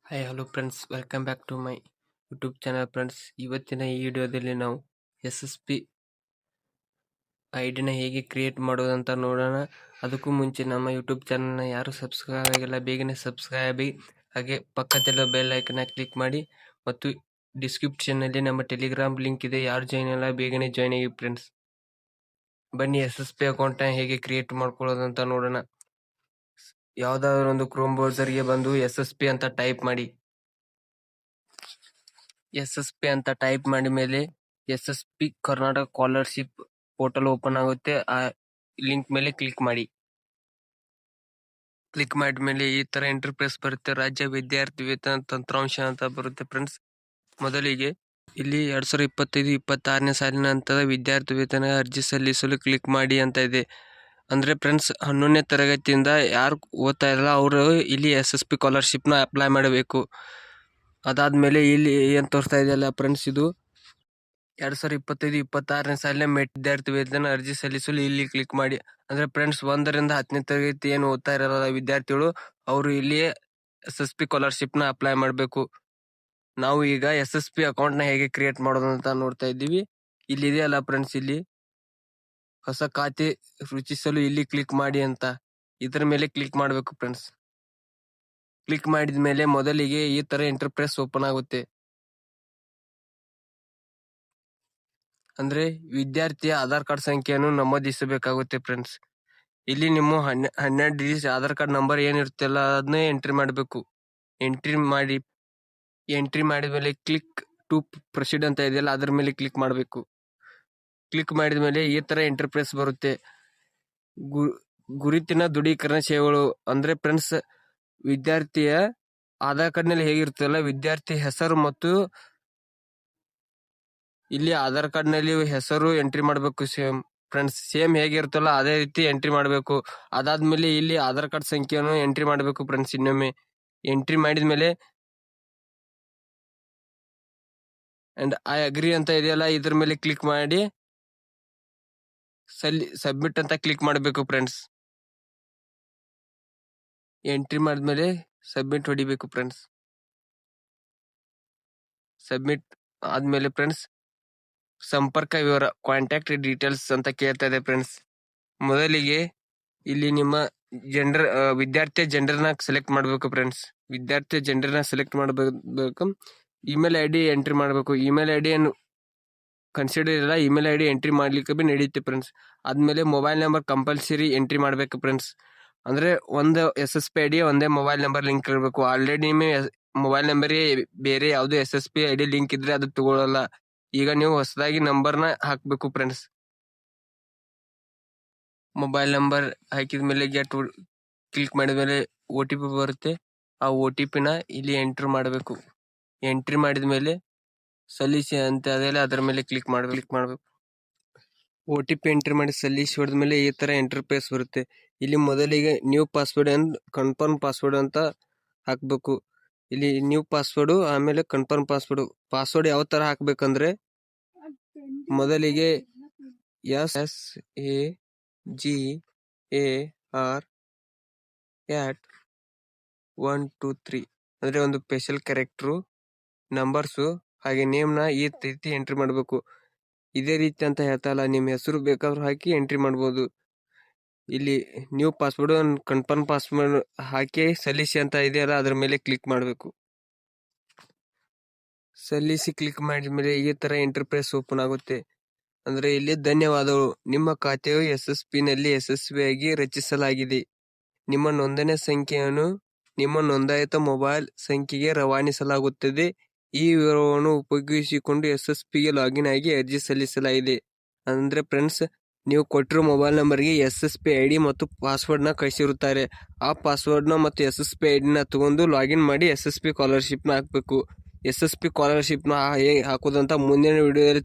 Hi hello friends, welcome back to my YouTube channel friends. ಇವತ್ತಿನ ಈ ವಿಡಿಯೋದಲ್ಲಿ ನಾವು SSP ಐಡಿನ ಹೇಗೆ ಕ್ರಿಯೇಟ್ ಮಾಡೋದಂತ ನೋಡೋಣ. ಅದಕ್ಕೂ ಮುಂಚೆ ನಮ್ಮ ಯೂಟ್ಯೂಬ್ ಚಾನಲ್ನ ಯಾರು ಸಬ್ಸ್ಕ್ರೈಬ್ ಆಗಿಲ್ಲ ಬೇಗನೆ ಸಬ್ಸ್ಕ್ರೈಬ್ ಆಗಿ, ಹಾಗೆ ಪಕ್ಕದಲ್ಲಿರೋ ಬೆಲ್ ಐಕನ್ನ ಕ್ಲಿಕ್ ಮಾಡಿ ಮತ್ತು ಡಿಸ್ಕ್ರಿಪ್ಷನ್ನಲ್ಲಿ ನಮ್ಮ ಟೆಲಿಗ್ರಾಮ್ ಲಿಂಕ್ ಇದೆ. ಯಾರು ಜಾಯ್ನ್ ಇಲ್ಲ ಬೇಗನೆ ಜಾಯ್ನ್ ಆಗಿ ಫ್ರೆಂಡ್ಸ್. ಬನ್ನಿ SSP ಅಕೌಂಟ್ನ ಹೇಗೆ ಕ್ರಿಯೇಟ್ ಮಾಡ್ಕೊಳ್ಳೋದಂತ ನೋಡೋಣ. ಯಾವುದಾದ್ರೂ ಒಂದು ಕ್ರೋಮ್ ಬ್ರೌಸರ್ಗೆ ಬಂದು SSP ಅಂತ ಟೈಪ್ ಮಾಡಿ. SSP ಅಂತ ಟೈಪ್ ಮಾಡಿದ ಮೇಲೆ SSP Karnataka scholarship portal open ಆಗುತ್ತೆ. ಆ ಲಿಂಕ್ ಮೇಲೆ ಕ್ಲಿಕ್ ಮಾಡಿ. ಕ್ಲಿಕ್ ಮಾಡಿದ್ಮೇಲೆ ಈ ತರ ಇಂಟರ್ಫೇಸ್ ಬರುತ್ತೆ. ರಾಜ್ಯ ವಿದ್ಯಾರ್ಥಿ ವೇತನ ತಂತ್ರಾಂಶ ಅಂತ ಬರುತ್ತೆ ಫ್ರೆಂಡ್ಸ್. ಮೊದಲಿಗೆ ಇಲ್ಲಿ 2025-26ನೇ ಸಾಲಿನ ಹಂತದ ವಿದ್ಯಾರ್ಥಿ ವೇತನ ಅರ್ಜಿ ಸಲ್ಲಿಸಲು ಕ್ಲಿಕ್ ಮಾಡಿ ಅಂತ ಇದೆ. ಅಂದ್ರೆ ಫ್ರೆಂಡ್ಸ್, 11ನೇ ತರಗತಿಯಿಂದ ಯಾರು ಓದ್ತಾ ಇರಲ್ಲ ಅವರು ಇಲ್ಲಿ SSP ಸ್ಕಾಲರ್ಶಿಪ್ನ ಅಪ್ಲೈ ಮಾಡಬೇಕು. ಅದಾದ್ಮೇಲೆ ಇಲ್ಲಿ ಏನ್ ತೋರಿಸ್ತಾ ಇದೆಯಲ್ಲ ಫ್ರೆಂಡ್ಸ್, ಇದು 2025-26ನೇ ಸಾಲಿನ ವಿದ್ಯಾರ್ಥಿ ವೇತನ ಅರ್ಜಿ ಸಲ್ಲಿಸಲು ಇಲ್ಲಿ ಕ್ಲಿಕ್ ಮಾಡಿ. ಅಂದ್ರೆ ಫ್ರೆಂಡ್ಸ್, 1ರಿಂದ 10ನೇ ತರಗತಿ ಏನು ಓದ್ತಾ ಇರಲ್ಲ ವಿದ್ಯಾರ್ಥಿಗಳು ಅವರು ಇಲ್ಲಿ SSP ಸ್ಕಾಲರ್ಶಿಪ್ನ ಅಪ್ಲೈ ಮಾಡಬೇಕು. ನಾವು ಈಗ SSP ಅಕೌಂಟ್ನ ಹೇಗೆ ಕ್ರಿಯೇಟ್ ಮಾಡೋದು ಅಂತ ನೋಡ್ತಾ ಇದ್ದೀವಿ. ಇಲ್ಲಿ ಇದೆಯಲ್ಲ ಫ್ರೆಂಡ್ಸ್, ಇಲ್ಲಿ ಹೊಸ ಖಾತೆ ರಚಿಸಲು ಇಲ್ಲಿ ಕ್ಲಿಕ್ ಮಾಡಿ ಅಂತ ಇದರ ಮೇಲೆ ಕ್ಲಿಕ್ ಮಾಡಬೇಕು ಫ್ರೆಂಡ್ಸ್. ಕ್ಲಿಕ್ ಮಾಡಿದ ಮೇಲೆ ಮೊದಲಿಗೆ ಈ ತರ ಇಂಟರ್ಫೇಸ್ ಓಪನ್ ಆಗುತ್ತೆ. ಅಂದ್ರೆ ವಿದ್ಯಾರ್ಥಿಯ ಆಧಾರ್ ಕಾರ್ಡ್ ಸಂಖ್ಯೆಯನ್ನು ನಮೂದಿಸಬೇಕಾಗುತ್ತೆ ಫ್ರೆಂಡ್ಸ್. ಇಲ್ಲಿ ನಿಮ್ಮ 12 ಡಿಜಿಟ್ ಆಧಾರ್ ಕಾರ್ಡ್ ನಂಬರ್ ಏನಿರುತ್ತಲ್ಲ ಅದನ್ನೇ ಎಂಟ್ರಿ ಮಾಡಬೇಕು. ಎಂಟ್ರಿ ಮಾಡಿದ್ಮೇಲೆ ಕ್ಲಿಕ್ ಟು ಪ್ರೊಸೀಡ್ ಅಂತ ಇದೆಯಲ್ಲ ಅದ್ರ ಮೇಲೆ ಕ್ಲಿಕ್ ಮಾಡಬೇಕು. ಕ್ಲಿಕ್ ಮಾಡಿದ ಮೇಲೆ ಈ ತರ ಇಂಟರ್ಫೇಸ್ ಬರುತ್ತೆ. ಗುರುತಿನ ದೃಢೀಕರಣ ಸೇವೆಗಳು ಅಂದ್ರೆ ಫ್ರೆಂಡ್ಸ್, ವಿದ್ಯಾರ್ಥಿಯ ಆಧಾರ್ ಕಾರ್ಡ್ ನಲ್ಲಿ ಹೇಗಿರುತ್ತಲ್ಲ ವಿದ್ಯಾರ್ಥಿ ಹೆಸರು ಮತ್ತು ಇಲ್ಲಿ ಆಧಾರ್ ಕಾರ್ಡ್ ನಲ್ಲಿ ಹೆಸರು ಎಂಟ್ರಿ ಮಾಡಬೇಕು. ಸೇಮ್ ಹೇಗಿರುತ್ತಲ್ಲ ಅದೇ ರೀತಿ ಎಂಟ್ರಿ ಮಾಡಬೇಕು. ಅದಾದ್ಮೇಲೆ ಇಲ್ಲಿ ಆಧಾರ್ ಕಾರ್ಡ್ ಸಂಖ್ಯೆಯನ್ನು ಎಂಟ್ರಿ ಮಾಡಬೇಕು ಫ್ರೆಂಡ್ಸ್. ಇನ್ನೊಮ್ಮೆ ಎಂಟ್ರಿ ಮಾಡಿದ್ಮೇಲೆ ಅಂಡ್ ಐ ಅಗ್ರಿ ಅಂತ ಇದೆಯಲ್ಲ ಇದ್ರ ಮೇಲೆ ಕ್ಲಿಕ್ ಮಾಡಿ ಸಬ್ಮಿಟ್ ಅಂತ ಕ್ಲಿಕ್ ಮಾಡಬೇಕು ಫ್ರೆಂಡ್ಸ್. ಎಂಟ್ರಿ ಮಾಡಿದ್ಮೇಲೆ ಸಬ್ಮಿಟ್ ಹೊಡಿಬೇಕು ಫ್ರೆಂಡ್ಸ್. ಸಬ್ಮಿಟ್ ಆದ್ಮೇಲೆ ಫ್ರೆಂಡ್ಸ್, ಸಂಪರ್ಕ ವಿವರ ಕಾಂಟ್ಯಾಕ್ಟ್ ಡೀಟೇಲ್ಸ್ ಅಂತ ಕೇಳ್ತಾ ಇದೆ ಫ್ರೆಂಡ್ಸ್. ಮೊದಲಿಗೆ ಇಲ್ಲಿ ನಿಮ್ಮ ವಿದ್ಯಾರ್ಥಿಯ ಜೆಂಡರ್ನ ಸೆಲೆಕ್ಟ್ ಮಾಡಬೇಕು ಫ್ರೆಂಡ್ಸ್. ವಿದ್ಯಾರ್ಥಿಯ ಜೆಂಡರ್ನ ಸೆಲೆಕ್ಟ್ ಮಾಡಬೇಕು. ಇಮೇಲ್ ಐ ಡಿ ಎಂಟ್ರಿ ಮಾಡಬೇಕು. ಇಮೇಲ್ ಐ ಡಿ ಏನು ಕನ್ಸಿಡರ್ ಇಲ್ಲ, ಇಮೇಲ್ ಐ ಡಿ ಎಂಟ್ರಿ ಮಾಡ್ಲಿಕ್ಕೆ ಬಿ ನಡೆಯುತ್ತೆ ಫ್ರೆಂಡ್ಸ್. ಆದ್ಮೇಲೆ ಮೊಬೈಲ್ ನಂಬರ್ ಕಂಪಲ್ಸರಿ ಎಂಟ್ರಿ ಮಾಡಬೇಕು ಫ್ರೆಂಡ್ಸ್. ಅಂದ್ರೆ ಒಂದು SSP ಐ ಡಿ ಒಂದೇ ಮೊಬೈಲ್ ನಂಬರ್ ಲಿಂಕ್ ಇರಬೇಕು. ಆಲ್ರೆಡಿ ನಿಮಗೆ ಮೊಬೈಲ್ ನಂಬರ್ ಬೇರೆ ಯಾವ್ದು SSP ಐ ಡಿ ಲಿಂಕ್ ಇದ್ರೆ ಅದು ತಗೊಳ್ಳಲ್ಲ. ಈಗ ನೀವು ಹೊಸದಾಗಿ ನಂಬರ್ನ ಹಾಕ್ಬೇಕು ಫ್ರೆಂಡ್ಸ್. ಮೊಬೈಲ್ ನಂಬರ್ ಹಾಕಿದ್ಮೇಲೆ ಗೆಟ್ ಕ್ಲಿಕ್ ಮಾಡಿದ್ಮೇಲೆ OTP ಬರುತ್ತೆ. ಆ OTP ನ ಇಲ್ಲಿ ಎಂಟ್ರಿ ಮಾಡಬೇಕು. ಎಂಟ್ರಿ ಮಾಡಿದ್ಮೇಲೆ ಸಲ್ಲಿಸಿ ಅಂತ ಅದೆಲ್ಲ ಅದರ ಮೇಲೆ ಕ್ಲಿಕ್ ಮಾಡಬೇಕು. OTP ಎಂಟ್ರಿ ಮಾಡಿ ಸಲ್ಲಿಸಿ ಹೊಡೆದ್ಮೇಲೆ ಈ ತರ ಇಂಟರ್ಫೇಸ್ ಬರುತ್ತೆ. ಇಲ್ಲಿ ಮೊದಲಿಗೆ new password and confirm password ಅಂತ ಹಾಕ್ಬೇಕು. ಇಲ್ಲಿ ನ್ಯೂ ಪಾಸ್ವರ್ಡ್ ಆಮೇಲೆ ಕನ್ಫರ್ಮ್ ಪಾಸ್ವರ್ಡ್ ಯಾವ ತರ ಹಾಕ್ಬೇಕಂದ್ರೆ ಮೊದಲಿಗೆ SAGAR123 ಅಂದ್ರೆ ಒಂದು ಸ್ಪೆಷಲ್ ಕ್ಯಾರೆಕ್ಟರ್, ನಂಬರ್ಸು ಹಾಗೆ ನೇಮ್ ನ ಈ ರೀತಿ ಎಂಟ್ರಿ ಮಾಡಬೇಕು. ಇದೇ ರೀತಿ ಅಂತ ಹೇಳ್ತಲ್ಲ, ನಿಮ್ಮ ಹೆಸರು ಬೇಕಾದ್ರೂ ಹಾಕಿ ಎಂಟ್ರಿ ಮಾಡ್ಬೋದು. ಇಲ್ಲಿ ನ್ಯೂ ಪಾಸ್ವರ್ಡ್ ಕನ್ಫರ್ಮ್ ಪಾಸ್ವರ್ಡ್ ಹಾಕಿ ಸಲ್ಲಿಸಿ ಅಂತ ಇದೆಯಲ್ಲ ಅದ್ರ ಮೇಲೆ ಕ್ಲಿಕ್ ಮಾಡಬೇಕು. ಸಲ್ಲಿಸಿ ಕ್ಲಿಕ್ ಮಾಡಿದ್ಮೇಲೆ ಈ ತರ ಇಂಟರ್ಫೇಸ್ ಓಪನ್ ಆಗುತ್ತೆ. ಅಂದ್ರೆ ಇಲ್ಲಿ ಧನ್ಯವಾದಗಳು, ನಿಮ್ಮ ಖಾತೆಯು SSP ನಲ್ಲಿ ಯಶಸ್ವಿಯಾಗಿ ರಚಿಸಲಾಗಿದೆ. ನಿಮ್ಮ ನೋಂದಣಿ ಸಂಖ್ಯೆಯನ್ನು ನಿಮ್ಮ ನೋಂದಾಯಿತ ಮೊಬೈಲ್ ಸಂಖ್ಯೆಗೆ ರವಾನಿಸಲಾಗುತ್ತದೆ. ಈ ವಿವರವನ್ನು ಉಪಯೋಗಿಸಿಕೊಂಡು SSP ಗೆ ಲಾಗಿನ್ ಆಗಿ ಅರ್ಜಿ ಸಲ್ಲಿಸಲಾಗಿದೆ. ಅಂದ್ರೆ ಫ್ರೆಂಡ್ಸ್, ನೀವು ಕೊಟ್ಟಿರೋ ಮೊಬೈಲ್ ನಂಬರ್ಗೆ SSP ID ಮತ್ತು ಪಾಸ್ವರ್ಡ್ ನ ಕಳಿಸಿರುತ್ತಾರೆ. ಆ ಪಾಸ್ವರ್ಡ್ ನ ಮತ್ತು SSP ID ನ ತಗೊಂಡು ಲಾಗಿನ್ ಮಾಡಿ SSP ಸ್ಕಾಲರ್ಶಿಪ್ ನ ಹಾಕ್ಬೇಕು. SSP ಸ್ಕಾಲರ್ಶಿಪ್ ನ ಹೇಗೆ ಹಾಕೋದಂತ ಮುಂದಿನ ವಿಡಿಯೋದಲ್ಲಿ